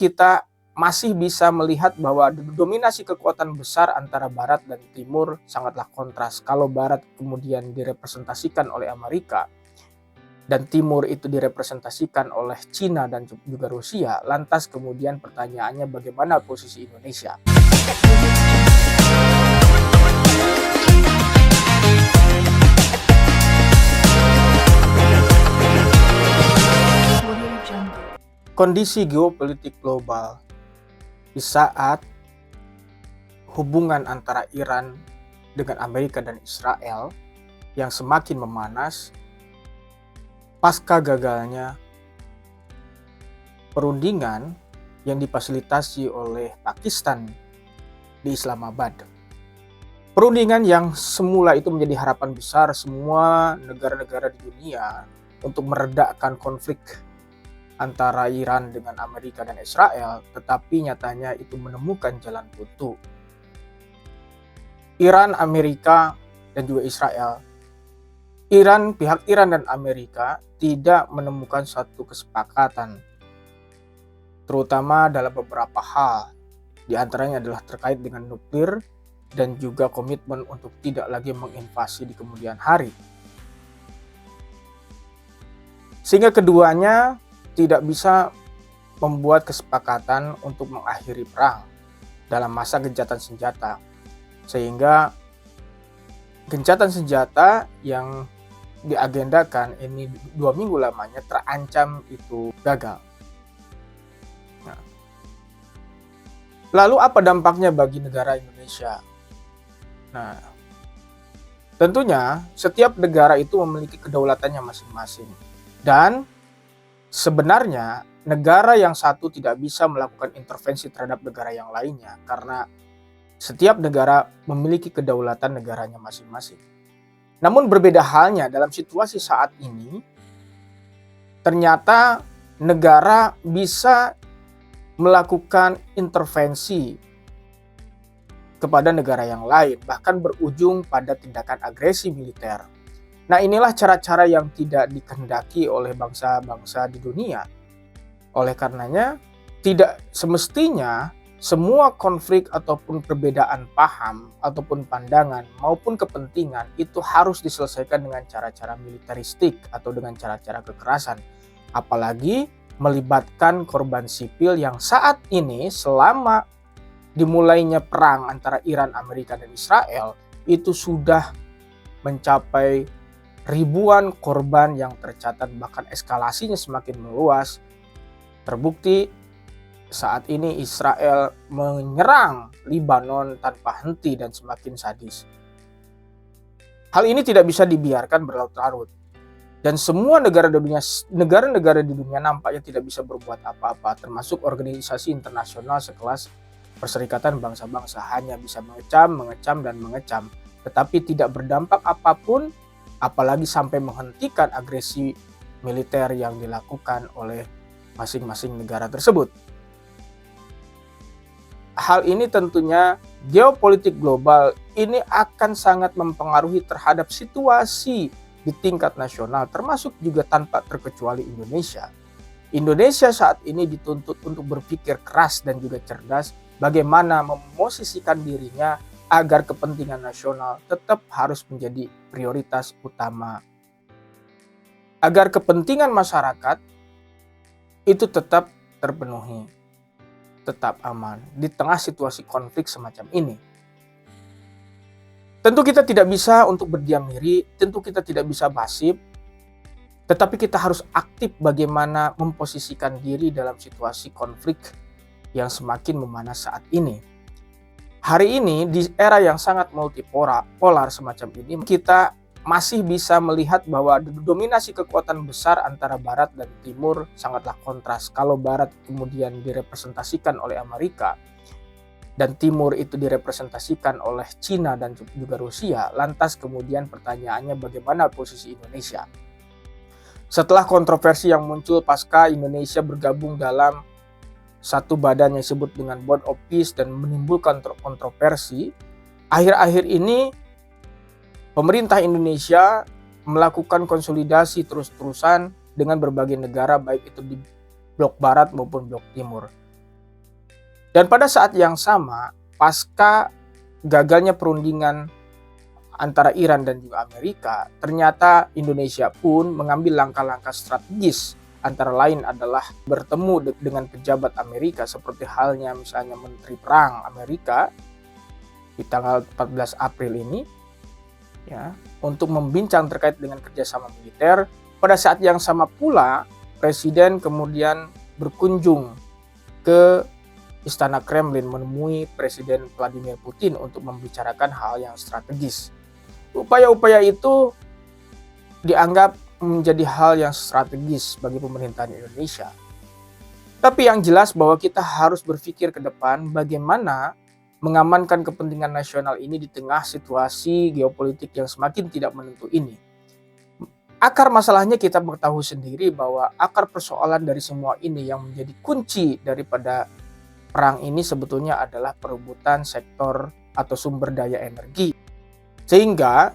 kita masih bisa melihat bahwa dominasi kekuatan besar antara Barat dan Timur sangatlah kontras. Kalau Barat kemudian direpresentasikan oleh Amerika dan Timur itu direpresentasikan oleh Cina dan juga Rusia, lantas kemudian pertanyaannya bagaimana posisi Indonesia? Kondisi geopolitik global di saat hubungan antara Iran dengan Amerika dan Israel yang semakin memanas pasca gagalnya perundingan yang difasilitasi oleh Pakistan di Islamabad. Perundingan yang semula itu menjadi harapan besar semua negara-negara di dunia untuk meredakan konflik antara Iran dengan Amerika dan Israel, tetapi nyatanya itu menemukan jalan buntu. Iran, Amerika, dan juga Israel. Pihak Iran dan Amerika tidak menemukan suatu kesepakatan, terutama dalam beberapa hal. Di antaranya adalah terkait dengan nuklir dan juga komitmen untuk tidak lagi menginvasi di kemudian hari. Sehingga keduanya tidak bisa membuat kesepakatan untuk mengakhiri perang dalam masa gencatan senjata, sehingga gencatan senjata yang diagendakan ini 2 minggu lamanya terancam itu gagal. Nah, lalu apa dampaknya bagi negara Indonesia? Nah, tentunya setiap negara itu memiliki kedaulatannya masing-masing, dan sebenarnya negara yang satu tidak bisa melakukan intervensi terhadap negara yang lainnya karena setiap negara memiliki kedaulatan negaranya masing-masing. Namun berbeda halnya dalam situasi saat ini, ternyata negara bisa melakukan intervensi kepada negara yang lain, bahkan berujung pada tindakan agresi militer. Nah, inilah cara-cara yang tidak dikehendaki oleh bangsa-bangsa di dunia. Oleh karenanya, tidak semestinya semua konflik ataupun perbedaan paham ataupun pandangan maupun kepentingan itu harus diselesaikan dengan cara-cara militeristik atau dengan cara-cara kekerasan. Apalagi melibatkan korban sipil yang saat ini selama dimulainya perang antara Iran, Amerika, dan Israel itu sudah mencapai ribuan korban yang tercatat, bahkan eskalasinya semakin meluas. Terbukti saat ini Israel menyerang Lebanon tanpa henti dan semakin sadis. Hal ini tidak bisa dibiarkan berlarut-larut. Dan semua negara-negara di dunia nampaknya tidak bisa berbuat apa-apa, termasuk organisasi internasional sekelas Perserikatan Bangsa-Bangsa, hanya bisa mengecam, dan mengecam, tetapi tidak berdampak apapun, apalagi sampai menghentikan agresi militer yang dilakukan oleh masing-masing negara tersebut. Hal ini tentunya geopolitik global ini akan sangat mempengaruhi terhadap situasi di tingkat nasional, termasuk juga tanpa terkecuali Indonesia. Indonesia saat ini dituntut untuk berpikir keras dan juga cerdas bagaimana memosisikan dirinya agar kepentingan nasional tetap harus menjadi prioritas utama. Agar kepentingan masyarakat itu tetap terpenuhi, tetap aman di tengah situasi konflik semacam ini. Tentu kita tidak bisa untuk berdiam diri, tentu kita tidak bisa pasif, tetapi kita harus aktif bagaimana memposisikan diri dalam situasi konflik yang semakin memanas saat ini. Hari ini di era yang sangat multipolar semacam ini, kita masih bisa melihat bahwa dominasi kekuatan besar antara Barat dan Timur sangatlah kontras. Kalau Barat kemudian direpresentasikan oleh Amerika dan Timur itu direpresentasikan oleh Cina dan juga Rusia, lantas kemudian pertanyaannya bagaimana posisi Indonesia? Setelah kontroversi yang muncul pasca Indonesia bergabung dalam satu badan yang disebut dengan Board of Peace dan menimbulkan kontroversi, akhir-akhir ini pemerintah Indonesia melakukan konsolidasi terus-terusan dengan berbagai negara, baik itu di blok barat maupun blok timur. Dan pada saat yang sama, pasca gagalnya perundingan antara Iran dan juga Amerika, ternyata Indonesia pun mengambil langkah-langkah strategis. Antara lain adalah bertemu dengan pejabat Amerika seperti halnya misalnya Menteri Perang Amerika di tanggal 14 April ini, ya, untuk membincang terkait dengan kerjasama militer. Pada saat yang sama pula, Presiden kemudian berkunjung ke Istana Kremlin menemui Presiden Vladimir Putin untuk membicarakan hal yang strategis. Upaya-upaya itu dianggap menjadi hal yang strategis bagi pemerintahan Indonesia. Tapi yang jelas bahwa kita harus berpikir ke depan bagaimana mengamankan kepentingan nasional ini di tengah situasi geopolitik yang semakin tidak menentu ini. Akar masalahnya kita mengetahui sendiri bahwa akar persoalan dari semua ini yang menjadi kunci daripada perang ini sebetulnya adalah perebutan sektor atau sumber daya energi. Sehingga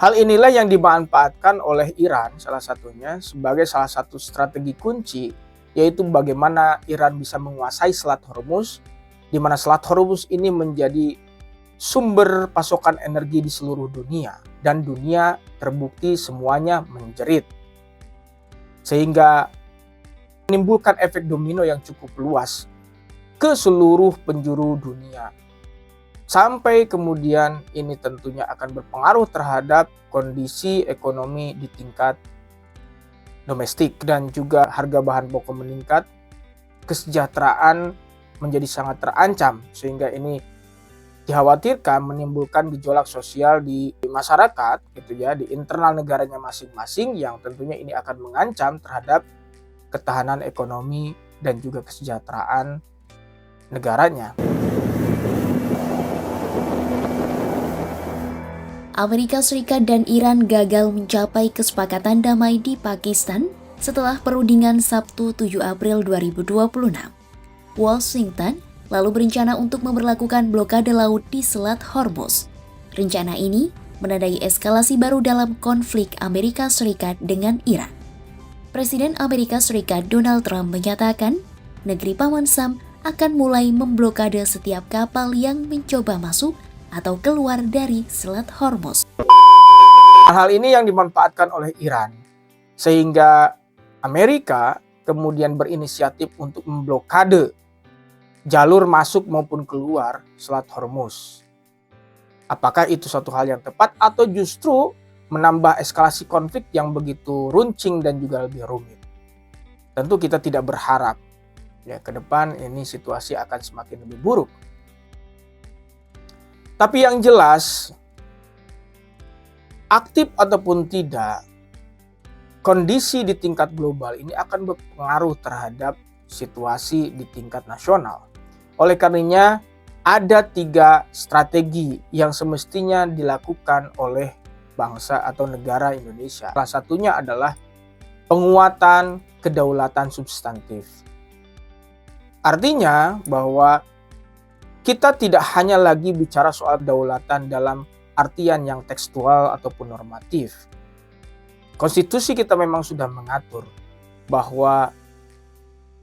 hal inilah yang dimanfaatkan oleh Iran salah satunya sebagai salah satu strategi kunci, yaitu bagaimana Iran bisa menguasai Selat Hormuz, di mana Selat Hormuz ini menjadi sumber pasokan energi di seluruh dunia, dan dunia terbukti semuanya menjerit. Sehingga menimbulkan efek domino yang cukup luas ke seluruh penjuru dunia. Sampai kemudian ini tentunya akan berpengaruh terhadap kondisi ekonomi di tingkat domestik dan juga harga bahan pokok meningkat, kesejahteraan menjadi sangat terancam sehingga ini dikhawatirkan menimbulkan gejolak sosial di masyarakat gitu ya, di internal negaranya masing-masing yang tentunya ini akan mengancam terhadap ketahanan ekonomi dan juga kesejahteraan negaranya. Amerika Serikat dan Iran gagal mencapai kesepakatan damai di Pakistan setelah perundingan Sabtu 7 April 2026. Washington lalu berencana untuk memberlakukan blokade laut di Selat Hormuz. Rencana ini menandai eskalasi baru dalam konflik Amerika Serikat dengan Iran. Presiden Amerika Serikat Donald Trump menyatakan negeri Paman Sam akan mulai memblokade setiap kapal yang mencoba masuk atau keluar dari Selat Hormuz. Hal ini yang dimanfaatkan oleh Iran, sehingga Amerika kemudian berinisiatif untuk memblokade jalur masuk maupun keluar Selat Hormuz. Apakah itu suatu hal yang tepat atau justru menambah eskalasi konflik yang begitu runcing dan juga lebih rumit? Tentu kita tidak berharap ya ke depan ini situasi akan semakin lebih buruk. Tapi yang jelas, aktif ataupun tidak, kondisi di tingkat global ini akan berpengaruh terhadap situasi di tingkat nasional. Oleh karenanya, ada 3 strategi yang semestinya dilakukan oleh bangsa atau negara Indonesia. Salah satunya adalah penguatan kedaulatan substantif. Artinya bahwa kita tidak hanya lagi bicara soal kedaulatan dalam artian yang tekstual ataupun normatif. Konstitusi kita memang sudah mengatur bahwa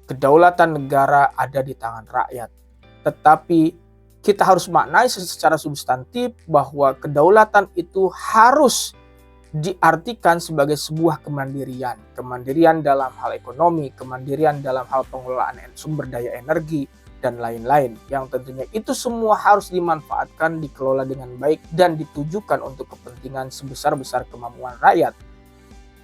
kedaulatan negara ada di tangan rakyat. Tetapi kita harus maknai secara substantif bahwa kedaulatan itu harus diartikan sebagai sebuah kemandirian. Kemandirian dalam hal ekonomi, kemandirian dalam hal pengelolaan sumber daya energi, dan lain-lain, yang tentunya itu semua harus dimanfaatkan, dikelola dengan baik dan ditujukan untuk kepentingan sebesar-besar kemampuan rakyat,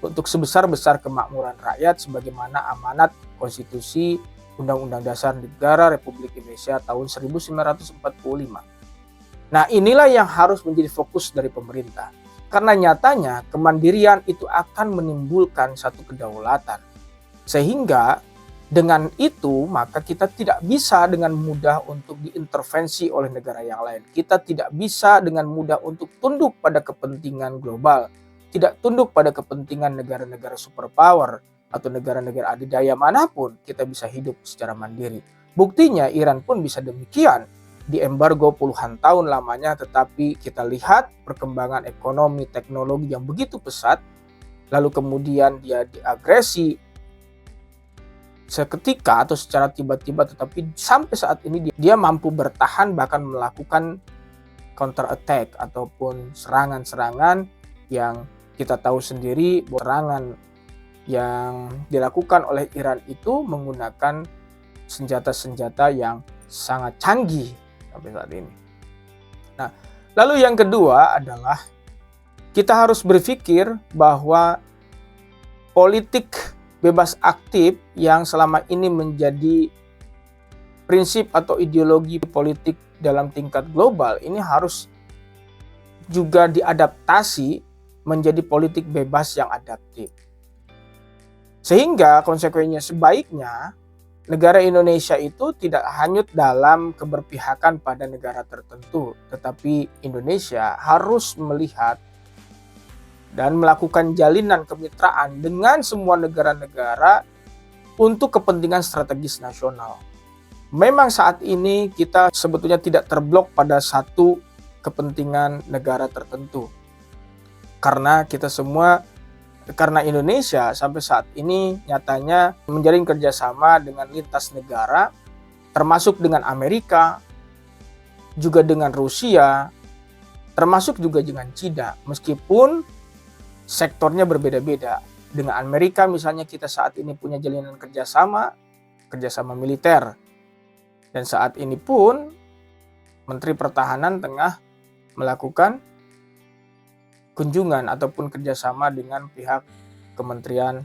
untuk sebesar-besar kemakmuran rakyat sebagaimana amanat konstitusi Undang-Undang Dasar Negara Republik Indonesia tahun 1945. Nah, inilah yang harus menjadi fokus dari pemerintah, karena nyatanya kemandirian itu akan menimbulkan satu kedaulatan, sehingga dengan itu, maka kita tidak bisa dengan mudah untuk diintervensi oleh negara yang lain. Kita tidak bisa dengan mudah untuk tunduk pada kepentingan global, tidak tunduk pada kepentingan negara-negara superpower atau negara-negara adidaya manapun. Kita bisa hidup secara mandiri. Buktinya Iran pun bisa demikian, diembargo puluhan tahun lamanya, tetapi kita lihat perkembangan ekonomi, teknologi yang begitu pesat, lalu kemudian dia diagresi seketika atau secara tiba-tiba, tetapi sampai saat ini dia mampu bertahan bahkan melakukan counter attack ataupun serangan-serangan yang kita tahu sendiri bahwa serangan yang dilakukan oleh Iran itu menggunakan senjata-senjata yang sangat canggih sampai saat ini. Nah, lalu yang kedua adalah kita harus berpikir bahwa politik bebas aktif yang selama ini menjadi prinsip atau ideologi politik dalam tingkat global ini harus juga diadaptasi menjadi politik bebas yang adaptif. Sehingga konsekuensinya sebaiknya negara Indonesia itu tidak hanyut dalam keberpihakan pada negara tertentu, tetapi Indonesia harus melihat dan melakukan jalinan kemitraan dengan semua negara-negara untuk kepentingan strategis nasional. Memang saat ini kita sebetulnya tidak terblok pada satu kepentingan negara tertentu. Karena Indonesia sampai saat ini nyatanya menjalin kerjasama dengan lintas negara, termasuk dengan Amerika, juga dengan Rusia, termasuk juga dengan Cina, meskipun sektornya berbeda-beda. Dengan Amerika misalnya kita saat ini punya jalinan kerjasama militer. Dan saat ini pun Menteri Pertahanan tengah melakukan kunjungan ataupun kerjasama dengan pihak kementerian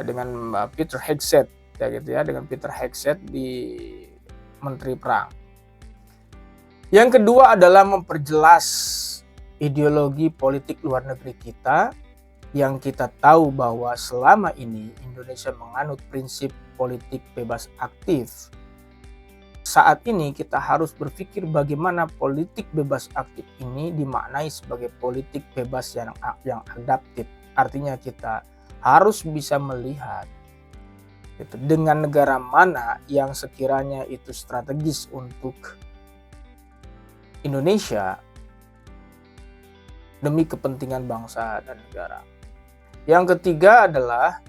dengan Peter Hegseth, dengan Peter Hegseth di Menteri Perang. Yang kedua adalah memperjelas ideologi politik luar negeri kita, yang kita tahu bahwa selama ini Indonesia menganut prinsip politik bebas aktif. Saat ini kita harus berpikir bagaimana politik bebas aktif ini dimaknai sebagai politik bebas yang adaptif. Artinya kita harus bisa melihat dengan negara mana yang sekiranya itu strategis untuk Indonesia demi kepentingan bangsa dan negara. Yang ketiga adalah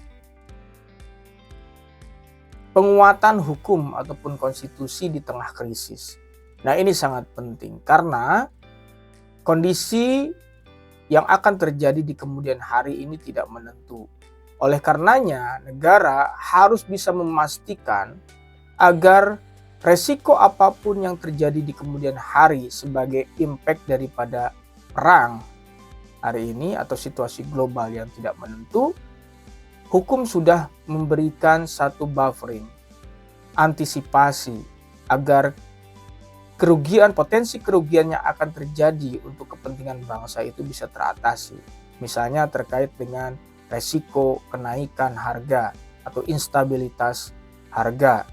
penguatan hukum ataupun konstitusi di tengah krisis. Nah, ini sangat penting karena kondisi yang akan terjadi di kemudian hari ini tidak menentu. Oleh karenanya, negara harus bisa memastikan agar resiko apapun yang terjadi di kemudian hari sebagai impact daripada perang hari ini atau situasi global yang tidak menentu, hukum sudah memberikan satu buffering, antisipasi agar potensi kerugian yang akan terjadi untuk kepentingan bangsa itu bisa teratasi. Misalnya terkait dengan resiko kenaikan harga atau instabilitas harga.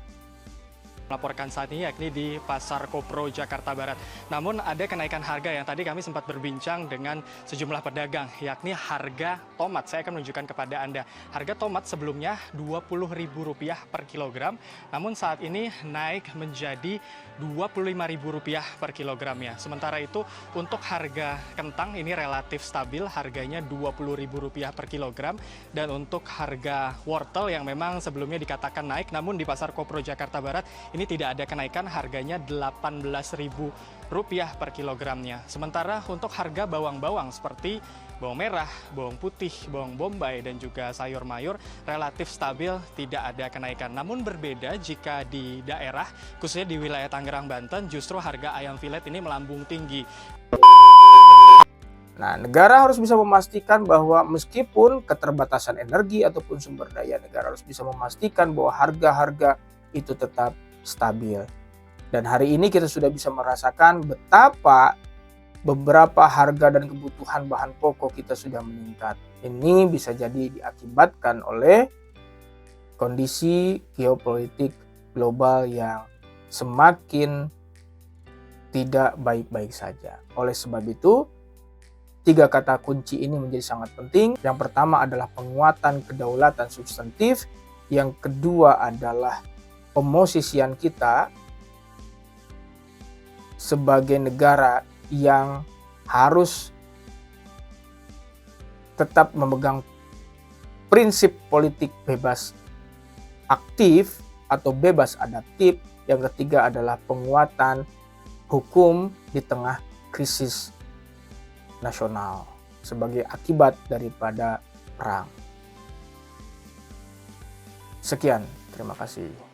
Melaporkan saat ini yakni di Pasar Kopro Jakarta Barat. Namun ada kenaikan harga yang tadi kami sempat berbincang dengan sejumlah pedagang, yakni harga tomat. Saya akan menunjukkan kepada Anda. Harga tomat sebelumnya Rp20.000 per kilogram, namun saat ini naik menjadi Rp25.000 per kilogramnya. Sementara itu untuk harga kentang ini relatif stabil, harganya Rp20.000 per kilogram. Dan untuk harga wortel yang memang sebelumnya dikatakan naik, namun di Pasar Kopro Jakarta Barat ini tidak ada kenaikan, harganya Rp18.000 per kilogramnya. Sementara untuk harga bawang-bawang seperti bawang merah, bawang putih, bawang bombay, dan juga sayur mayur relatif stabil, tidak ada kenaikan. Namun berbeda jika di daerah, khususnya di wilayah Tangerang, Banten, justru harga ayam filet ini melambung tinggi. Nah, negara harus bisa memastikan bahwa meskipun keterbatasan energi ataupun sumber daya, negara harus bisa memastikan bahwa harga-harga itu tetap stabil. Dan hari ini kita sudah bisa merasakan betapa beberapa harga dan kebutuhan bahan pokok kita sudah meningkat. Ini bisa jadi diakibatkan oleh kondisi geopolitik global yang semakin tidak baik-baik saja. Oleh sebab itu, 3 kata kunci ini menjadi sangat penting. Yang pertama adalah penguatan kedaulatan substantif. Yang kedua adalah pemosisian kita sebagai negara yang harus tetap memegang prinsip politik bebas aktif atau bebas adaptif. Yang ketiga adalah penguatan hukum di tengah krisis nasional sebagai akibat daripada perang. Sekian, terima kasih.